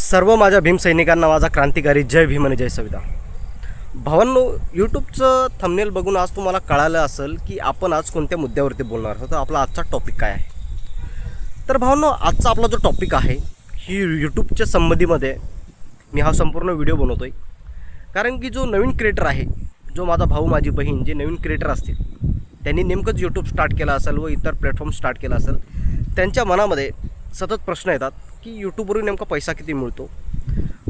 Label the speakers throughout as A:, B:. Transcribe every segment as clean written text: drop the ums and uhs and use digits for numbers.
A: सर्व माझ्या भीमसैनिकांना माझा क्रांतिकारी जय भीम आणि जय संविधान. भावांनो, यूट्यूबचं थंबनेल बघून आज तुम्हाला कळालं असेल की आपण आज कोणत्या मुद्द्यावरती बोलणार आहोत. आपला आजचा टॉपिक काय आहे. तर भावांनो, आजचा आपला जो टॉपिक आहे ही यूट्यूबच्या संबंधीमध्ये मी हा संपूर्ण व्हिडिओ बनवतो आहे. कारण की जो नवीन क्रिएटर आहे, जो माझा भाऊ माझी बहीण जे नवीन क्रिएटर असतील, त्यांनी नेमकंच यूट्यूब स्टार्ट केला असेल व इतर प्लॅटफॉर्म स्टार्ट केला असेल, त्यांच्या मनामध्ये सतत प्रश्न येतात की यूट्यूबवरून नेमका पैसा किती मिळतो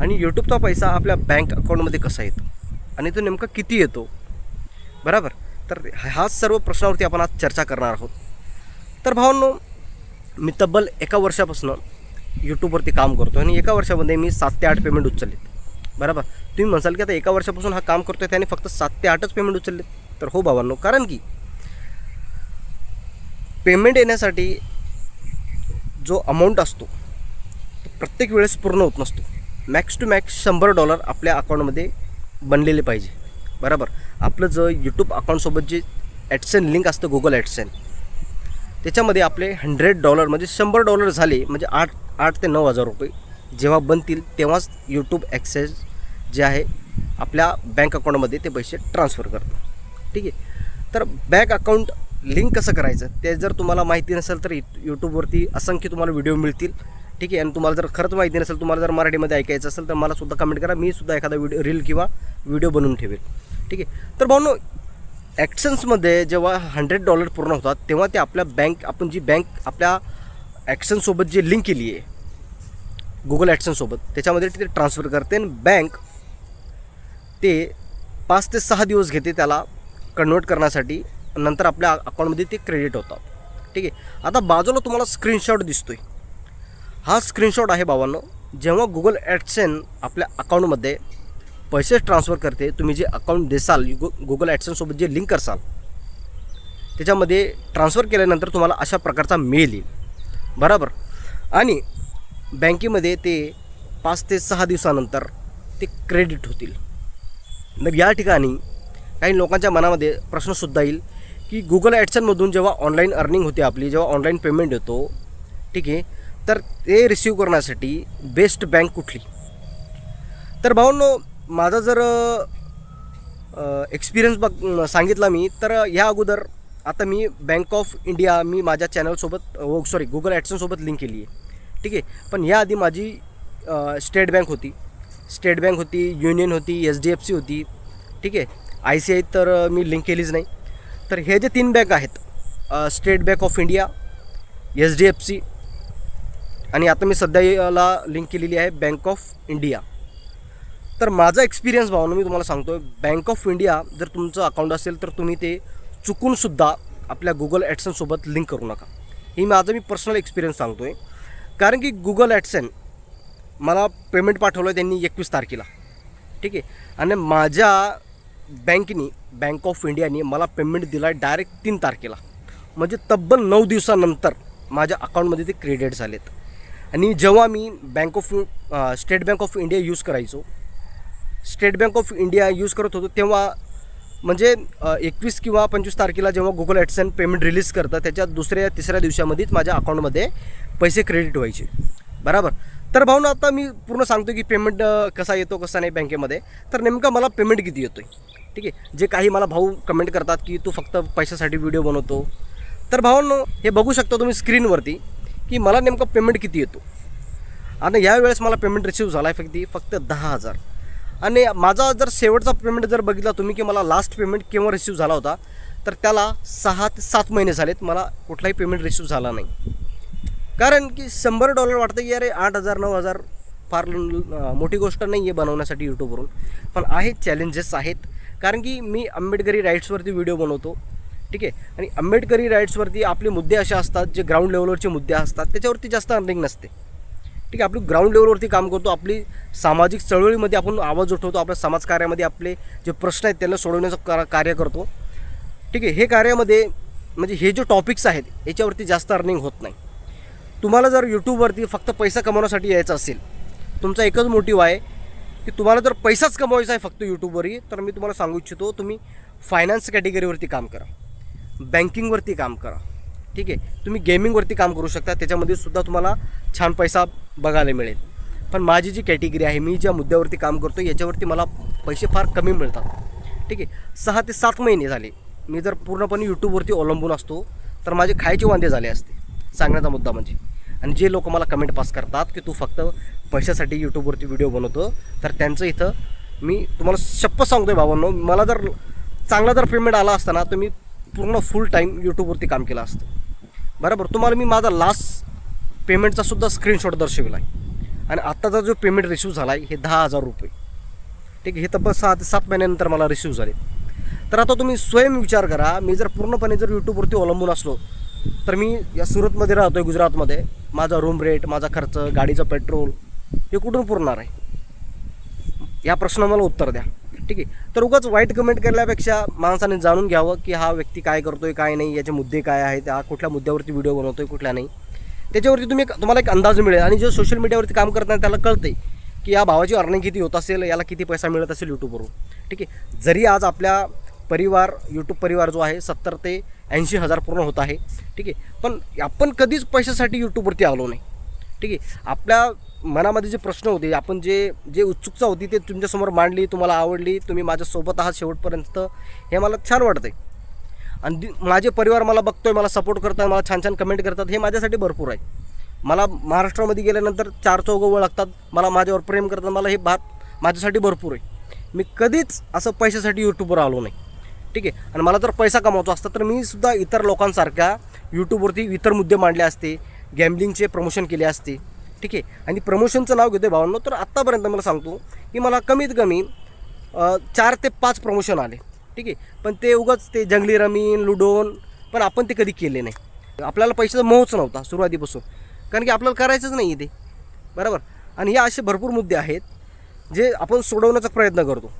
A: आणि यूट्यूबचा पैसा आपल्या बँक अकाउंटमध्ये कसा येतो आणि तो नेमका किती येतो, बरोबर. तर ह्या सर्व प्रश्नावरती आपण आज चर्चा करणार आहोत. तर भावांनो, मी तब्बल 1 वर्षापासून यूट्यूबवरती काम करतो आणि 1 वर्षामध्ये मी 7 ते 8 पेमेंट उचललेत, बरोबर. तुम्ही म्हणाल की आता 1 वर्षापासून हा काम करतो आहे त्याने फक्त 7 ते 8च पेमेंट उचललेत. तर हो भावांनो, कारण की पेमेंट येण्यासाठी जो अमाऊंट असतो तो प्रत्येक वेळेस पूर्ण होत नसतो. मॅक्स टू मॅक्स $100 आपल्या अकाउंटमध्ये बनलेले पाहिजे, बरोबर. आपलं जो यूट्यूब अकाउंटसोबत जे ॲडसेन लिंक असतं गुगल ॲडसेन, त्याच्यामध्ये आपले $100 म्हणजे $100 झाले म्हणजे 8 ते 9 हजार रुपये जेव्हा बनतील तेव्हाच यूट्यूब ॲक्सेस जे आहे आपल्या बँक अकाउंटमध्ये ते पैसे ट्रान्सफर करतं, ठीक आहे. तर बँक अकाउंट लिंक कसं करायचं ते जर तुम्हाला माहिती नसेल तर यूट्यूबवरती असंख्य तुम्हाला व्हिडिओ मिळतील, ठीक आहे. आणि तुम्हाला जर खरंच माहिती नसेल, तुम्हाला जर मराठीमध्ये ऐकायचं असेल तर मला सुद्धा कमेंट करा, मी सुद्धा एखादा रील किंवा व्हिडिओ बनवून ठेवेल, ठीक आहे. तर भावनो, ॲक्शन्समध्ये जेव्हा $100 पूर्ण होतात तेव्हा ते आपल्या आपण जी बँक आपल्या ॲक्शनसोबत जी लिंक केली आहे गुगल ॲडसेनसोबत, त्याच्यामध्ये ते ट्रान्सफर करते आणि बँक ते 5 ते 6 दिवस घेते त्याला कन्वर्ट करण्यासाठी. नंतर आपल्या अकाउंटमध्ये ते क्रेडिट होतात, ठीक आहे. आता बाजूला तुम्हाला स्क्रीनशॉट दिसतो आहे, हा स्क्रीनशॉट आहे भावांनो. जेव्हा गुगल ॲडसेन आपल्या अकाउंटमध्ये पैसे ट्रान्सफर करते, तुम्ही जे अकाउंट देसाल गुगल ॲडसेनसोबत जे लिंक करसाल त्याच्यामध्ये ट्रान्सफर केल्यानंतर तुम्हाला अशा प्रकारचा मेल येईल, बरोबर. आणि बँकेमध्ये ते 5 ते 6 दिवसानंतर ते क्रेडिट होतील. मग या ठिकाणी काही लोकांच्या मनामध्ये प्रश्नसुद्धा येईल की गुगल ॲडसेनमधून जेव्हा ऑनलाईन अर्निंग होते आपली, जेव्हा ऑनलाईन पेमेंट येतो, ठीक आहे, तर ते रिसीव करण्यासाठी बेस्ट बँक कुठली. तर भावांनो, माझा जर एक्सपिरियन्स सांगितला मी, तर या अगोदर आता मी बँक ऑफ इंडिया मी माझ्या चॅनलसोबत गुगल ॲडसेनसोबत लिंक केली आहे, ठीक आहे. पण याआधी माझी स्टेट बँक होती, युनियन होती, HDFC होती, ठीक आहे. ICI तर मी लिंक केलीच नाही. तर हे जे 3 बँक आहेत, state Bank of India, HDFC आणि आता मी सध्या याला लिंक केलेली आहे बँक ऑफ इंडिया. तर माझा एक्सपिरियन्स भावना मी तुम्हाला सांगतो आहे, बँक ऑफ इंडिया जर तुमचं अकाउंट असेल तर तुम्ही ते चुकूनसुद्धा आपल्या गुगल ॲडसेनसोबत लिंक करू नका. ही मी पर्सनल एक्सपिरियन्स सांगतो आहे. कारण की गुगल ॲडसेन मला पेमेंट पाठवलं त्यांनी 21 तारखेला, ठीक आहे. आणि माझ्या बँक ऑफ इंडियाने मला पेमेंट दिला डायरेक्ट 3 तारखेला, म्हणजे तब्बल 9 दिवसानंतर माझ्या अकाउंटमध्ये ते क्रेडिट झालेत. आणि जेव्हा मी स्टेट बँक ऑफ इंडिया यूज करत होतो तेव्हा म्हणजे 21 किंवा 25 तारखेला जेव्हा गुगल ॲडसेन पेमेंट रिलीज करतं त्याच्या 2-3 दिवसामध्येच माझ्या अकाउंटमध्ये पैसे क्रेडिट व्हायचे, बरोबर. तर भावना, आता मी पूर्ण सांगतो की पेमेंट कसा येतो कसा नाही बँकेमध्ये. तर नेमका मला पेमेंट किती येतो आहे, ठीक आहे. जे काही मला भाऊ कमेंट करतात की तू फक्त पैशासाठी व्हिडिओ बनवतो, तर भावांनो हे बघू शकता तुम्ही स्क्रीनवरती की मला नेमका पेमेंट किती येतो. आणि यावेळेस मला पेमेंट रिसीव्ह झाला आहे फक्त 10,000. आणि माझा जर शेवटचा पेमेंट जर बघितला तुम्ही की मला लास्ट पेमेंट केव्हा रिसीव्ह झाला होता, तर त्याला 6 ते 7 महिने झालेत मला कुठलाही पेमेंट रिसीव्ह झाला नाही. कारण की $100 वाटतं की अरे 8,000 9,000 फार मोठी गोष्ट नाही आहे बनवण्यासाठी यूट्यूबवरून, पण चॅलेंजेस आहेत. कारण की मी आंबेडकरी राईट्सवरती व्हिडिओ बनवतो, ठीक आहे. आणि आंबेडकरी राईट्सवरती आपले मुद्दे असे असतात जे ग्राउंड लेवलवरचे मुद्दे असतात, त्याच्यावरती जास्त अर्निंग नसते, ठीक आहे. आपली ग्राउंड लेवलवरती काम करतो, आपली सामाजिक चळवळीमध्ये आपण आवाज उठवतो, आपल्या समाजकार्यामध्ये आपले जे प्रश्न आहेत त्यांना सोडवण्याचं कार्य करतो, ठीक आहे. हे कार्यामध्ये म्हणजे हे जे टॉपिक्स आहेत याच्यावरती जास्त अर्निंग होत नाही. तुम्हाला जर यूट्यूबवरती फक्त पैसा कमवण्यासाठी यायचं असेल, तुमचा एकच मोटिव्ह आहे की तुम्हाला जर पैसाच कमवायचा आहे फक्त यूट्यूबवरही, तर मी तुम्हाला सांगू इच्छितो तुम्ही फायनान्स कॅटेगरीवरती काम करा, बँकिंगवरती काम करा, ठीक आहे. तुम्ही गेमिंगवरती काम करू शकता, त्याच्यामध्ये सुद्धा तुम्हाला छान पैसा बघायला मिळेल. पण माझी जी कॅटेगरी आहे, मी ज्या मुद्द्यावरती काम करतो याच्यावरती मला पैसे फार कमी मिळतात. ठीक आहे, 6 ते 7 महिने झाले मी जर पूर्णपणे यूट्यूबवरती अवलंबून असतो तर माझे खायचे वांदे झाले असते. सांगण्याचा मुद्दा म्हणजे, आणि जे लोक मला कमेंट पास करतात की तू फक्त पैशासाठी यूट्यूबवरती व्हिडिओ बनवतो, तर त्यांचं इथं मी तुम्हाला शपथ सांगतो आहे भावांनो, मला जर चांगला जर पेमेंट आला असता ना तर मी पूर्ण फुल टाईम यूट्यूबवरती काम केलं असतं. बरोबर, तुम्हाला मी माझा लास्ट पेमेंटचा सुद्धा स्क्रीनशॉट दर्शविला आहे. आणि आत्ताचा जो पेमेंट रिसिव्ह झाला आहे हे 10,000 रुपये. ठीक आहे, हे तब्बल 6 ते 7 महिन्यानंतर मला रिसिव्ह झाले. तर आता तुम्ही स्वयं विचार करा, मी जर पूर्णपणे जर यूट्यूबवरती अवलंबून असलो तर मी या सुरतमध्ये राहतो आहे, गुजरातमध्ये, माझा रूम रेट, माझा खर्च, गाडीचं पेट्रोल हे कुठून पुरणार आहे? या प्रश्नाला मला उत्तर द्या. ठीक आहे, तर उगाच वाईट कमेंट करण्यापेक्षा माणसाने जाणून घ्यावं की हा व्यक्ती काय करतो आहे, काय नाही, याचे मुद्दे काय आहेत, हा कुठल्या मुद्द्यावरती व्हिडिओ बनवतो आहे, कुठल्या नाही, त्याच्यावरती तुम्हाला एक अंदाज मिळेल. आणि जे सोशल मीडियावरती काम करताना त्याला कळते की या भावाची अर्निंग किती होत असेल, याला किती पैसा मिळत असेल यूट्यूबवरून. ठीक आहे, जरी आज आपल्या यूट्यूब परिवार जो आहे 70 ते 80 हजार पूर्ण होत आहे. ठीक आहे, पण आपण कधीच पैशासाठी यूट्यूबवरती आलो नाही. ठीक आहे, आपल्या मनामध्ये जे प्रश्न होते, आपण जे उत्सुकता होती ते तुमच्यासमोर मांडली, तुम्हाला आवडली, तुम्ही माझ्यासोबत आहात शेवटपर्यंत, हे मला छान वाटतं आहे. आणि माझे परिवार मला बघतोय, मला सपोर्ट करतात, मला छान छान कमेंट करतात, हे माझ्यासाठी भरपूर आहे. मला महाराष्ट्रामध्ये गेल्यानंतर 4 चौघं ओळखतात, मला माझ्यावर प्रेम करतात, मला हे माझ्यासाठी भरपूर आहे. मी कधीच असं पैशासाठी यूट्यूबवर आलो नाही. ठीक आहे, आणि मला जर पैसा कमवायचा असता तर मी सुद्धा इतर लोकांसारख्या यूट्यूबवरती इतर मुद्दे मांडले असते, गॅम्बलिंगचे प्रमोशन केले असते. ठीक आहे, आणि प्रमोशनचं नाव घेतो भावांनो, तर आत्तापर्यंत मला सांगतो की मला कमीत कमी 4 ते 5 प्रमोशन आले. ठीक आहे, पण ते उगाच ते जंगली रमीन, लुडोन, पण आपण ते कधी केले नाही. आपल्याला पैशाचा मोहच नव्हता सुरुवातीपासून, कारण की आपल्याला करायचंच नाही ते. बरोबर, आणि हे असे भरपूर मुद्दे आहेत जे आपण सोडवण्याचा प्रयत्न करतो.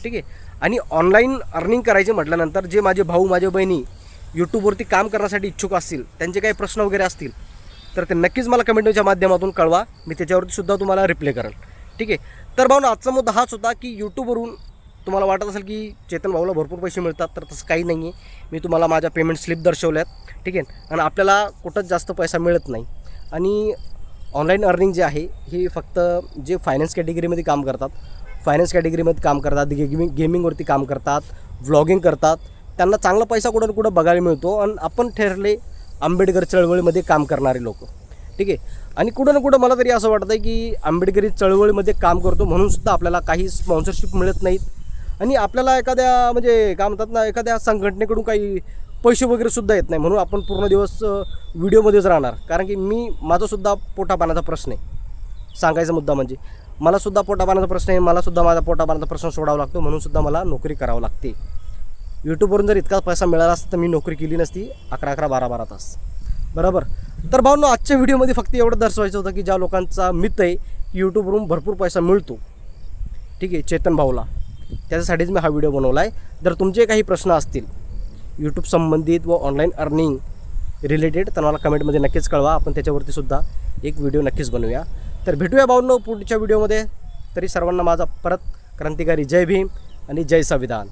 A: ठीक आहे, आणि ऑनलाईन अर्निंग करायचे म्हटल्यानंतर जे माझे भाऊ, माझ्या बहिणी यूट्यूबवरती काम करण्यासाठी इच्छुक असतील, त्यांचे काही प्रश्न वगैरे असतील तर ते नक्कीच मला कमेंटच्या माध्यमातून कळवा, मी त्याच्यावरती सुद्धा तुम्हाला रिप्लाय करेल. ठीक आहे, तर भाऊ आजचा मुद्दा हाच होता की यूट्यूबवरून तुम्हाला वाटत असेल की चेतन भाऊला भरपूर पैसे मिळतात, तर तसं काही नाही आहे. मी तुम्हाला माझ्या पेमेंट स्लिप दर्शवल्यात. ठीक आहे, आणि आपल्याला कुठंच जास्त पैसा मिळत नाही. आणि ऑनलाईन अर्निंग जे आहे हे फक्त जे फायनान्स कॅटेगरीमध्ये काम करतात, गेमिंगवरती काम करतात, व्लॉगिंग करतात, त्यांना चांगला पैसा कुठं ना कुठं बघायला मिळतो. आणि आपण ठरले आंबेडकर चळवळीमध्ये काम करणारे लोक. ठीक आहे, आणि कुठं ना कुठं मला तरी असं वाटतं आहे की आंबेडकरी चळवळीमध्ये काम करतो म्हणूनसुद्धा आपल्याला काही स्पॉन्सरशिप मिळत नाहीत, आणि आपल्याला एखाद्या संघटनेकडून काही पैसे वगैरे सुद्धा येत नाही. म्हणून आपण पूर्ण दिवस व्हिडिओमध्येच राहणार, कारण की माझासुद्धा पोटापाण्याचा प्रश्न आहे. सांगायचा मुद्दा म्हणजे मलासुद्धा पोटापाण्याचा प्रश्न आहे, मलासुद्धा माझा पोटापाण्याचा प्रश्न सोडावा लागतो, म्हणूनसुद्धा मला नोकरी करावं लागते. यूट्यूबवरून जर इतका पैसा मिळाला असता तर मी नोकरी केली नसती 11-11, 12-12 तास. बरोबर, तर भाऊंनो आजच्या व्हिडिओमध्ये फक्त एवढं दर्शवायचं होतं की ज्या लोकांचा मित आहे की यूट्यूबवरून भरपूर पैसा मिळतो, ठीक आहे, चेतन भाऊला, त्याच्यासाठीच मी हा व्हिडिओ बनवला आहे. जर तुमचे काही प्रश्न असतील यूट्यूब संबंधित व ऑनलाईन अर्निंग रिलेटेड तर मला कमेंटमध्ये नक्कीच कळवा, आपण त्याच्यावरती सुद्धा एक व्हिडिओ नक्कीच बनवूया. तर भेटूया भाऊंनो पुढच्या व्हिडिओमध्ये. तरी सर्वांना माझा परत क्रांतिकारी जय भीम आणि जय संविधान.